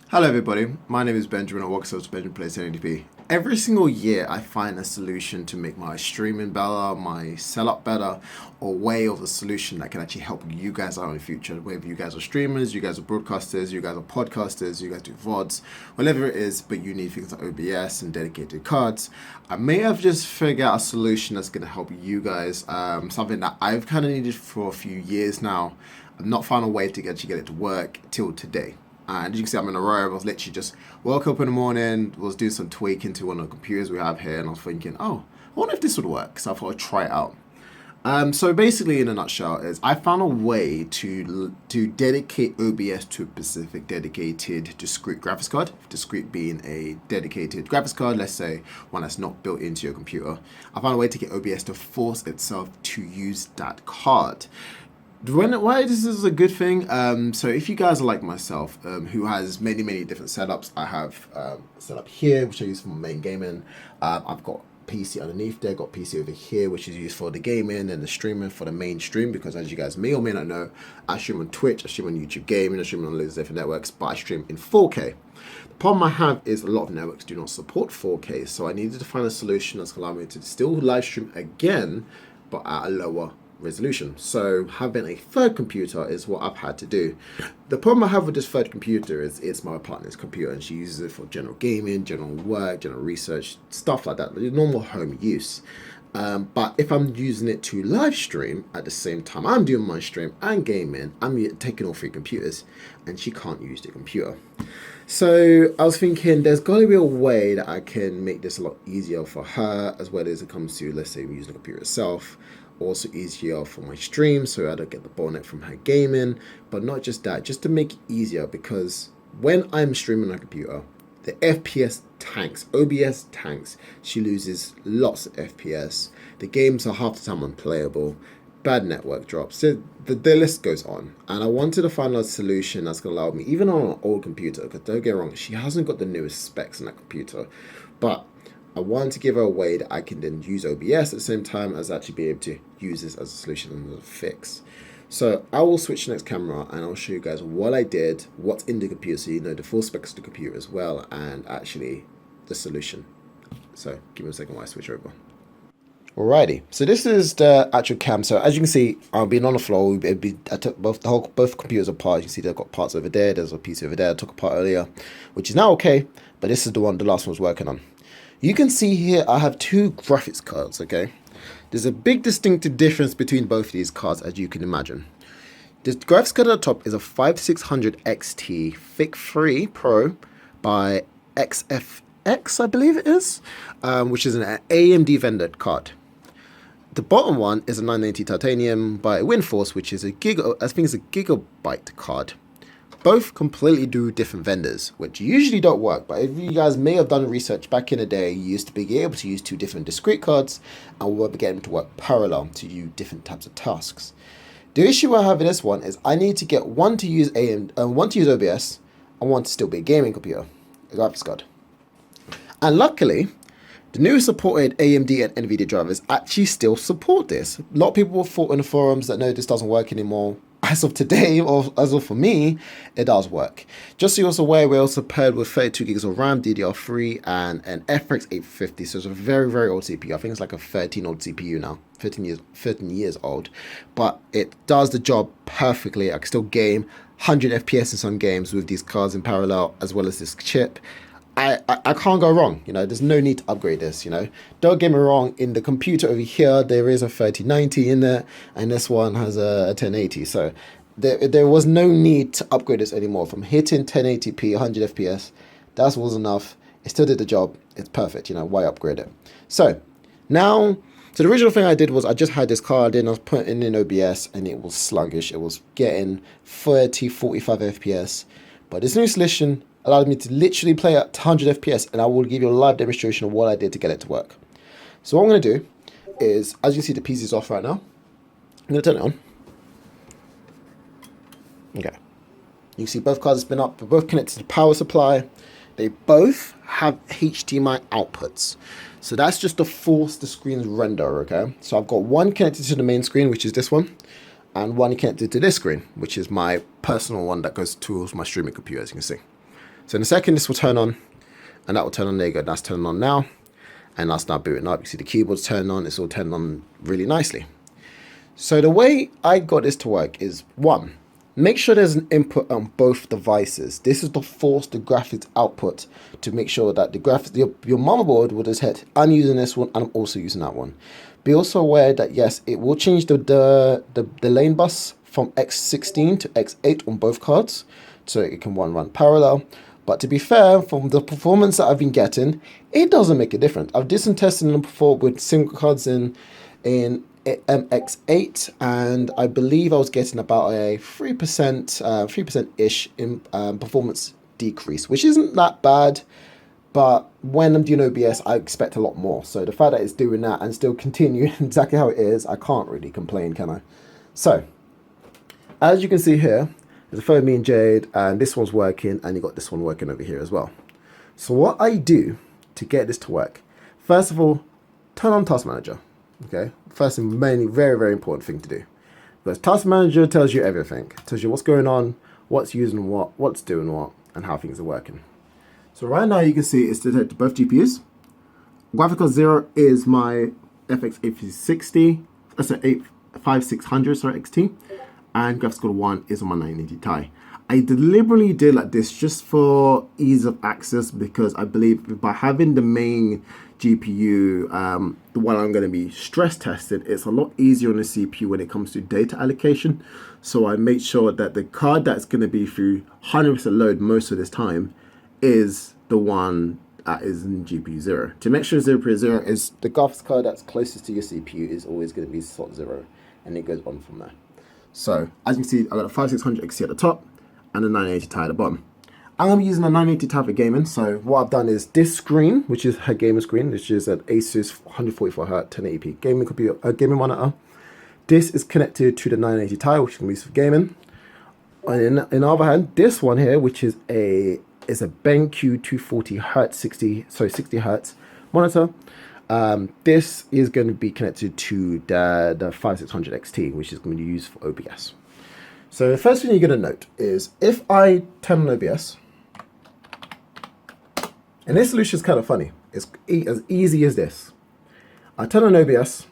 Hello everybody, my name is Benjamin at Worksource Benjamin Plays 1080p. Every single year I find a solution to make my streaming better, my setup better, or way of a solution that can actually help you guys out in the future. Whether you guys are streamers, you guys are broadcasters, you guys are podcasters, you guys do VODs, whatever it is, but you need things like OBS and dedicated cards. I may have just figured out a solution that's going to help you guys, something that I've kind of needed for a few years now. I've not found a way to actually get it to work till today. And as you can see, I'm in a row. I was literally just woke up in the morning, was doing some tweaking to one of the computers we have here, and I was thinking, oh, I wonder if this would work. So I thought I'd try it out. So basically, in a nutshell, is I found a way to dedicate OBS to a specific dedicated discrete graphics card. Discrete being a dedicated graphics card, let's say one that's not built into your computer. I found a way to get OBS to force itself to use that card. Why this is a good thing? So if you guys are like myself, who has many different setups, I have a setup here which I use for my main gaming. I've got PC underneath there, got PC over here which is used for the gaming and the streaming for the mainstream, because as you guys may or may not know, I stream on Twitch, I stream on YouTube Gaming, I stream on loads of different networks, but I stream in 4K. The problem I have is a lot of networks do not support 4K, so I needed to find a solution that's allowing me to still live stream again, but at a lower resolution. So having a third computer is what I've had to do. The problem I have with this third computer is it's my partner's computer, and she uses it for general gaming, general work, general research, stuff like that, normal home use. But if I'm using it to live stream at the same time I'm doing my stream and gaming, I'm taking all three computers, and she can't use the computer. So I was thinking there's got to be a way that I can make this a lot easier for her, as well as it comes to, let's say, using the computer itself. Also easier for my stream, so I don't get the bottleneck from her gaming. But not just that, just to make it easier, because when I'm streaming on a computer, the FPS tanks, OBS tanks. She loses lots of FPS. The games are half the time unplayable. Bad network drops. So the list goes on. And I wanted to find a solution that's going to allow me, even on an old computer, because don't get me wrong, she hasn't got the newest specs on that computer, but I want to give her a way that I can then use OBS at the same time as actually be able to use this as a solution and as a fix. So I will switch to the next camera and I'll show you guys what I did, what's in the computer, so you know the full specs of the computer as well, and actually the solution. So give me a second while I switch over. Alrighty, so this is the actual cam. So as you can see, I've been on the floor. I took both computers apart. You can see they've got parts over there. There's a piece over there I took apart earlier, which is now okay. But this is the last one I was working on. You can see here I have two graphics cards, okay? There's a big distinctive difference between both of these cards, as you can imagine. This graphics card at the top is a 5600 XT ThiC3 Pro by XFX, I believe it is, which is an AMD vendor card. The bottom one is a 990 Titanium by Windforce, which is I think it's a gigabyte card. Both completely do different vendors, which usually don't work. But if you guys may have done research back in the day, you used to be able to use two different discrete cards, and we'll be getting to work parallel to do different types of tasks. The issue I have with this one is I need to get one to use one to use OBS, and one to still be a gaming computer, a graphics card. And luckily, the new supported AMD and NVIDIA drivers actually still support this. A lot of people have thought in the forums that no, this doesn't work anymore. As of today, or as of for me, it does work. Just so you're also aware, we're also paired with 32 gigs of RAM, DDR3, and an FX 850. So it's a very old CPU. I think it's like a 13-old CPU now, 13 years old. But it does the job perfectly. I can still game 100 FPS in some games with these cards in parallel, as well as this chip. I can't go wrong, you know. There's no need to upgrade this, you know. Don't get me wrong, in the computer over here there is a 3090 in there, and this one has a 1080, so there was no need to upgrade this anymore. From hitting 1080p 100 fps, that was enough. It still did the job. It's perfect, you know. Why upgrade it? So the original thing I did was I just had this card in, I was putting in OBS, and it was sluggish. It was getting 30-45 fps, but this new solution allowed me to literally play at 100 FPS, and I will give you a live demonstration of what I did to get it to work. So what I'm going to do is, as you see, the PC is off right now. I'm going to turn it on. Okay. You can see both cards have been up. They're both connected to the power supply. They both have HDMI outputs. So that's just to force the screen's render, okay? So I've got one connected to the main screen, which is this one, and one connected to this screen, which is my personal one that goes towards my streaming computer, as you can see. So in a second, this will turn on, and that will turn on. There you go. That's turning on now, and that's now booting up. You see the keyboard's turned on. It's all turned on really nicely. So the way I got this to work is, one, make sure there's an input on both devices. This is to force the graphics output to make sure that the graphics, your motherboard will just hit, I'm using this one and I'm also using that one. Be also aware that yes, it will change the lane bus from X16 to X8 on both cards, so it can run parallel. But to be fair, from the performance that I've been getting, it doesn't make a difference. I've did some testing before with single cards in MX8, and I believe I was getting about a 3%-ish in performance decrease, which isn't that bad. But when I'm doing OBS, I expect a lot more. So the fact that it's doing that and still continuing exactly how it is, I can't really complain, can I? So, as you can see here, there's a photo of me and Jade, and this one's working, and you got this one working over here as well. So what I do to get this to work, first of all, turn on Task Manager. Okay, first and mainly very, very important thing to do. Because Task Manager tells you everything. It tells you what's going on, what's using what, what's doing what, and how things are working. So right now you can see it's detected both GPUs. Graphics card 0 is my FX 860, that's an 5600 XT, and graphics card 1 is on my 980 Ti. I deliberately did like this just for ease of access, because I believe by having the main GPU, the one I'm going to be stress tested, it's a lot easier on the CPU when it comes to data allocation. So I made sure that the card that's going to be through 100% load most of this time is the one that is in GPU 0. To make sure 0 is the graphics card that's closest to your CPU is always going to be slot 0, and it goes on from there. So as you can see, I've got a 5600 XT at the top and a 980 Ti at the bottom. I'm going to be using a 980 Ti for gaming. So what I've done is this screen, which is her gamer screen, which is an Asus 144Hz 1080p gaming computer, gaming monitor. This is connected to the 980 Ti, which can be used for gaming. And in the other hand, this one here, which is a BenQ 240Hz 60 Hz monitor. This is going to be connected to the 5600 XT, which is going to be used for OBS. So the first thing you're going to note is if I turn on OBS, and this solution is kind of funny. It's as easy as this. I turn on OBS.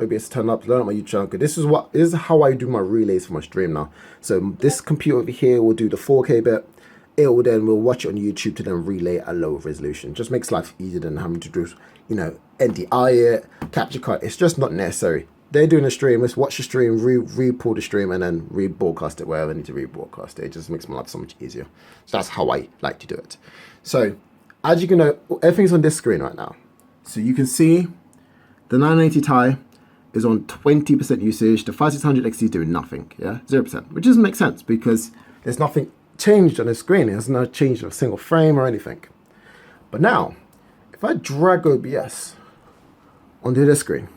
OBS turn up, learn on my YouTube channel. This is how I do my relays for my stream now. So this computer over here will do the 4K bit. We'll watch it on YouTube to then relay at lower resolution. Just makes life easier than having to do, NDI it, capture card. It's just not necessary. They're doing a stream. Let's watch the stream, re-pull the stream, and then rebroadcast it wherever I need to rebroadcast it. It just makes my life so much easier. So that's how I like to do it. So as you can know, everything's on this screen right now. So you can see the 980 Ti is on 20% usage. The 5600 XT is doing nothing, 0%, which doesn't make sense because there's nothing changed on the screen. It has not changed a single frame or anything. But now, if I drag OBS onto this screen,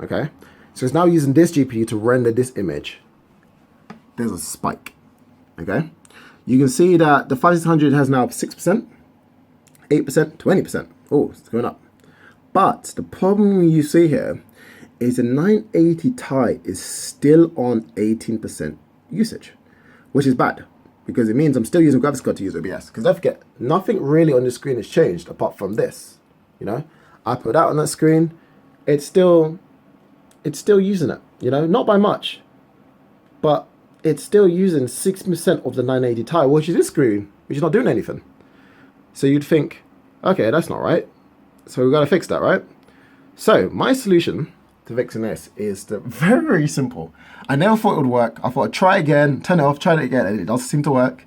okay, so it's now using this GPU to render this image, there's a spike, okay? You can see that the 5600 has now 6%, 8%, 20%. Oh, it's going up. But the problem you see here is the 980 Ti is still on 18% usage, which is bad because it means I'm still using graphics card to use OBS. Because don't forget, nothing really on the screen has changed apart from this. I put that on that screen, it's still using it. Not by much, but it's still using 6% of the 980 Ti, which is this screen, which is not doing anything. So you'd think, okay, that's not right. So we've got to fix that, right? So my solution to fixing this is very, very simple. I never thought it would work. I thought I'd try again, turn it off, try it again, and it doesn't seem to work.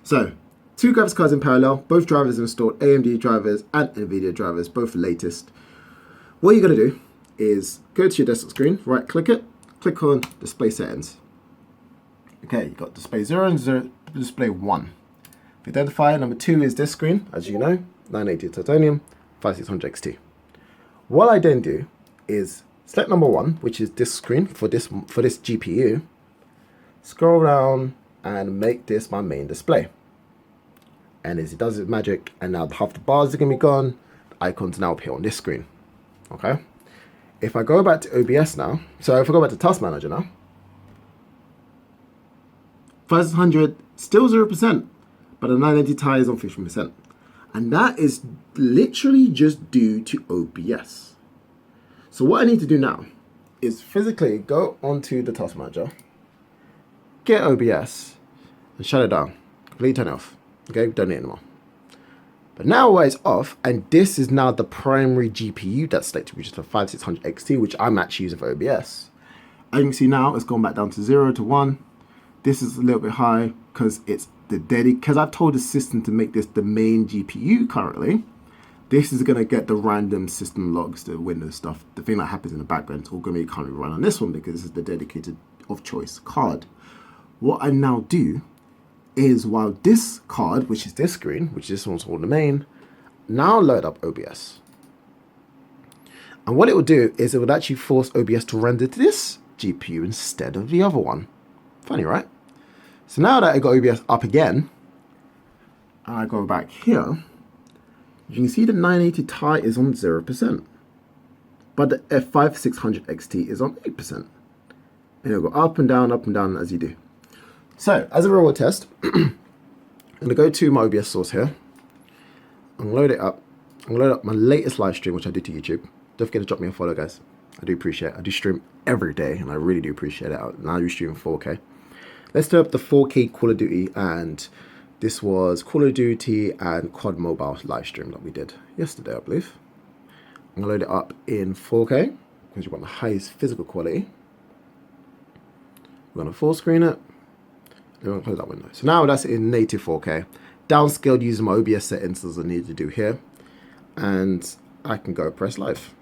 So 2 graphics cards in parallel, both drivers installed, AMD drivers and NVIDIA drivers, both the latest. What you're going to do is go to your desktop screen, right click it, click on display settings. Okay, you've got display 0 and display 1. Identifier number 2 is this screen, as you know, 980 Titanium, 5600 XT. What I then do is select number 1, which is this screen for this GPU, scroll down and make this my main display. And as it does its magic, and now half the bars are going to be gone, the icons now appear on this screen. Okay? If I go back to OBS now, so if I go back to Task Manager now, 5600 still 0%, but the 980 Ti is on 15%. And that is literally just due to OBS. So what I need to do now is physically go onto the task manager, get OBS, and shut it down. Completely turn it off. Okay, don't need it anymore. But now while it's off, and this is now the primary GPU that's selected, which is the 5600 XT, which I'm actually using for OBS. As you can see now, it's gone back down to 0 to 1. This is a little bit high because it's the because I've told the system to make this the main GPU currently. This is going to get the random system logs, the Windows stuff, the thing that happens in the background. It's all going to be currently run on this one because this is the dedicated of choice card. What I now do is while this card, which is this screen, which this one's called the main, now load up OBS. And what it will do is it would actually force OBS to render to this GPU instead of the other one. Funny, right? So now that I got OBS up again, and I go back here, you can see the 980 Ti is on 0%, but the F5600 XT is on 8%. And it'll go up and down as you do. So, as a real world test, I'm going to go to my OBS source here. I'm going to load it up. I'm going to load up my latest live stream, which I did to YouTube. Don't forget to drop me a follow, guys. I do appreciate it. I do stream every day, and I really do appreciate it. Now you stream 4K. Let's do up the 4K Call of Duty, and this was Call of Duty and COD Mobile live stream that we did yesterday, I believe. I'm going to load it up in 4K, because you want the highest physical quality. We're going to full screen it. I'm going to close that window. So now that's in native 4K. Downscaled using my OBS settings as I need to do here. And I can go press live.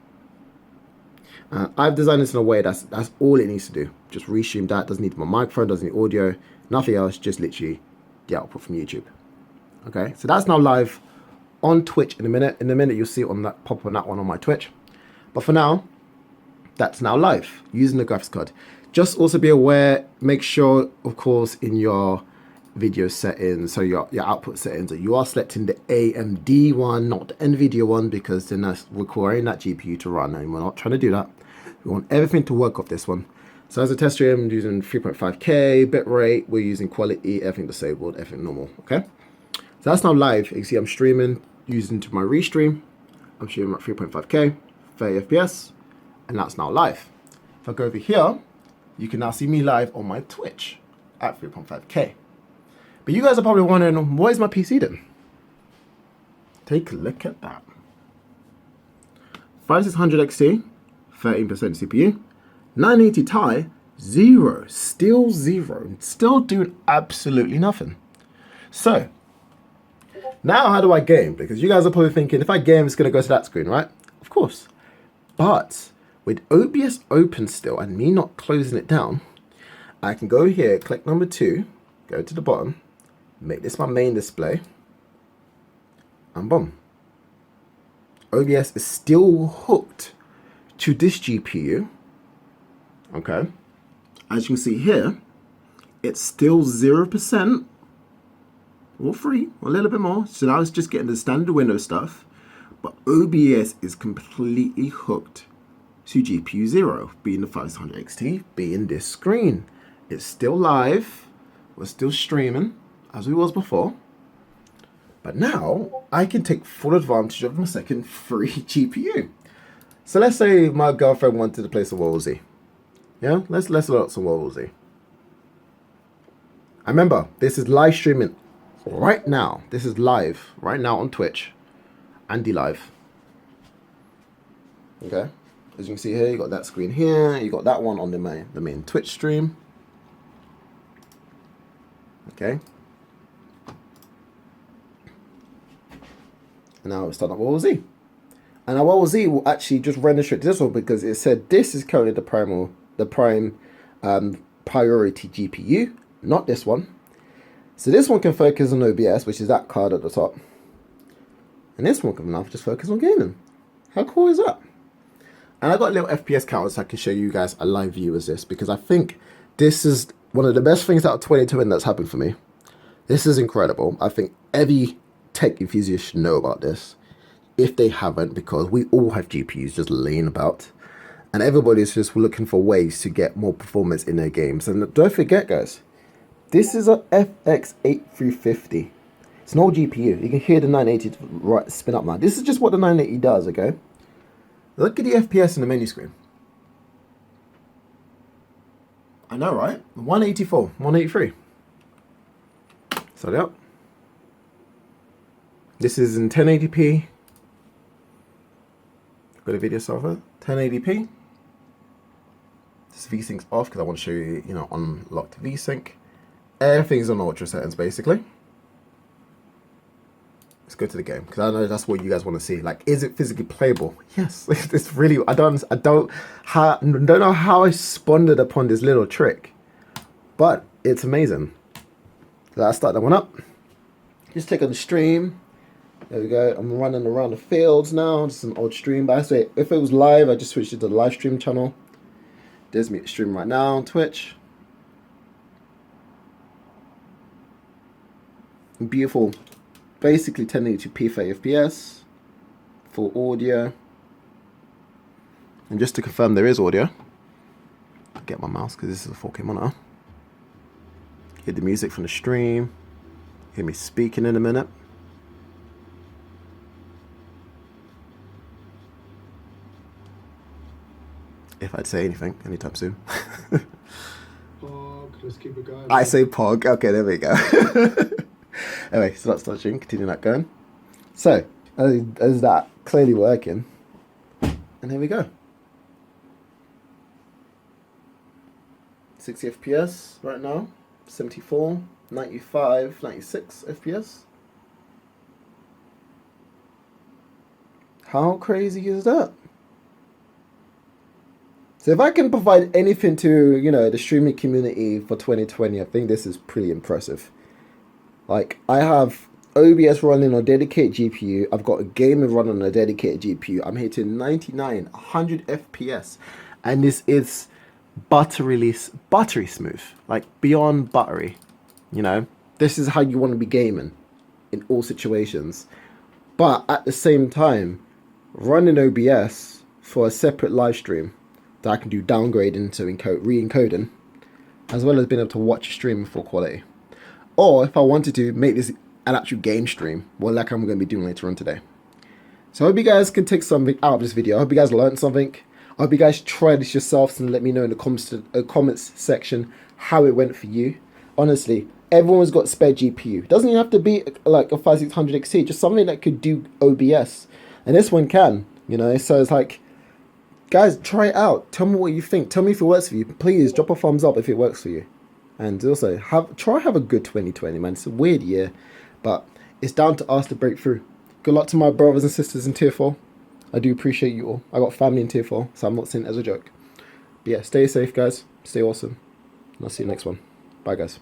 I've designed this in a way that's all it needs to do. Just restream that. Doesn't need my microphone, doesn't need audio, nothing else. Just literally the output from YouTube. Okay, so that's now live on Twitch in a minute. In a minute, you'll see it on that pop on that one on my Twitch. But for now, that's now live using the graphics card. Just also be aware, make sure, of course, in your video settings, so your output settings, that you are selecting the AMD one, not the NVIDIA one, because then that's requiring that GPU to run, and we're not trying to do that. We want everything to work off this one. So as a test stream, I'm using 3.5K bitrate, we're using quality, everything disabled, everything normal, okay? So that's now live. You can see I'm streaming using to my restream. I'm streaming at 3.5K, 30 FPS, and that's now live. If I go over here, you can now see me live on my Twitch at 3.5K. But you guys are probably wondering, what is my PC then? Take a look at that. 5600 XT, 13% CPU. 980 Ti, 0. Still 0. Still doing absolutely nothing. So, now how do I game? Because you guys are probably thinking, if I game, it's going to go to that screen, right? Of course. But with OBS open still and me not closing it down, I can go here, click number 2, go to the bottom, make this my main display, and boom. OBS is still hooked to this GPU. Okay. As you can see here, it's still 0% or free, or a little bit more. So now it's just getting the standard Windows stuff. But OBS is completely hooked to GPU 0, being the 5600 XT, being this screen. It's still live. We're still streaming as we was before. But now I can take full advantage of my second free GPU. So let's say my girlfriend wanted to play some World War Z. Yeah, let's load up some World War Z. I remember this is live streaming right now. This is live right now on Twitch. Andy Live. Okay, as you can see here, you got that screen here. You got that one on the main Twitch stream. Okay. And now it's starting up World War Z. And now World War Z will actually just render straight to this one because it said this is currently the prime priority GPU, not this one. So this one can focus on OBS, which is that card at the top. And this one can now just focus on gaming. How cool is that? And I got a little FPS counter so I can show you guys a live view as this, because I think this is one of the best things out of 2020 that's happened for me. This is incredible. I think every tech enthusiast should know about this, if they haven't, because we all have GPUs just laying about. And everybody's just looking for ways to get more performance in their games. And don't forget, guys, this is a FX 8350. It's an old GPU. You can hear the 980 spin up now. This is just what the 980 does, okay? Look at the FPS in the menu screen. I know, right? 184, 183. Start it up. This is in 1080p. Got a video software. 1080p. This VSync's off because I want to show you, unlocked VSync. Everything's on ultra settings basically. Let's go to the game because I know that's what you guys want to see. Like, is it physically playable? Yes. It's really. I don't know how I spawned upon this little trick, but it's amazing. So I start that one up. Just click on the stream. There we go. I'm running around the fields now. This is an old stream, but I say if it was live, I just switched it to the live stream channel. There's me streaming right now on Twitch. Beautiful. Basically 1080p 30 FPS. Full audio. And just to confirm there is audio. I'll get my mouse because this is a 4K monitor. Hear the music from the stream. Hear me speaking in a minute. If I'd say anything anytime soon. Pog, let's keep it going. I say pog. Okay, there we go. Anyway, so let's start streaming. Continue that going. So, as that clearly working. And here we go. 60 FPS right now. 74, 95, 96 FPS. How crazy is that? So if I can provide anything to, the streaming community for 2020, I think this is pretty impressive. Like, I have OBS running on a dedicated GPU. I've got a gamer running on a dedicated GPU. I'm hitting 99, 100 FPS. And this is buttery smooth. Like, beyond buttery. This is how you want to be gaming in all situations. But at the same time, running OBS for a separate live stream that I can do downgrading to re-encoding, as well as being able to watch a stream in full quality. Or if I wanted to make this an actual game stream, well, like I'm going to be doing later on today. So I hope you guys can take something out of this video. I hope you guys learned something. I hope you guys try this yourselves and let me know in the comments section how it went for you. Honestly, everyone's got spare GPU. Doesn't even have to be like a 5600 XT, just something that could do OBS. And this one can, so it's like, guys, try it out. Tell me what you think. Tell me if it works for you. Please drop a thumbs up if it works for you. And also, have a good 2020, man. It's a weird year, but it's down to us to break through. Good luck to my brothers and sisters in Tier 4. I do appreciate you all. I got family in Tier 4, so I'm not saying it as a joke. But yeah, stay safe, guys. Stay awesome. And I'll see you next one. Bye, guys.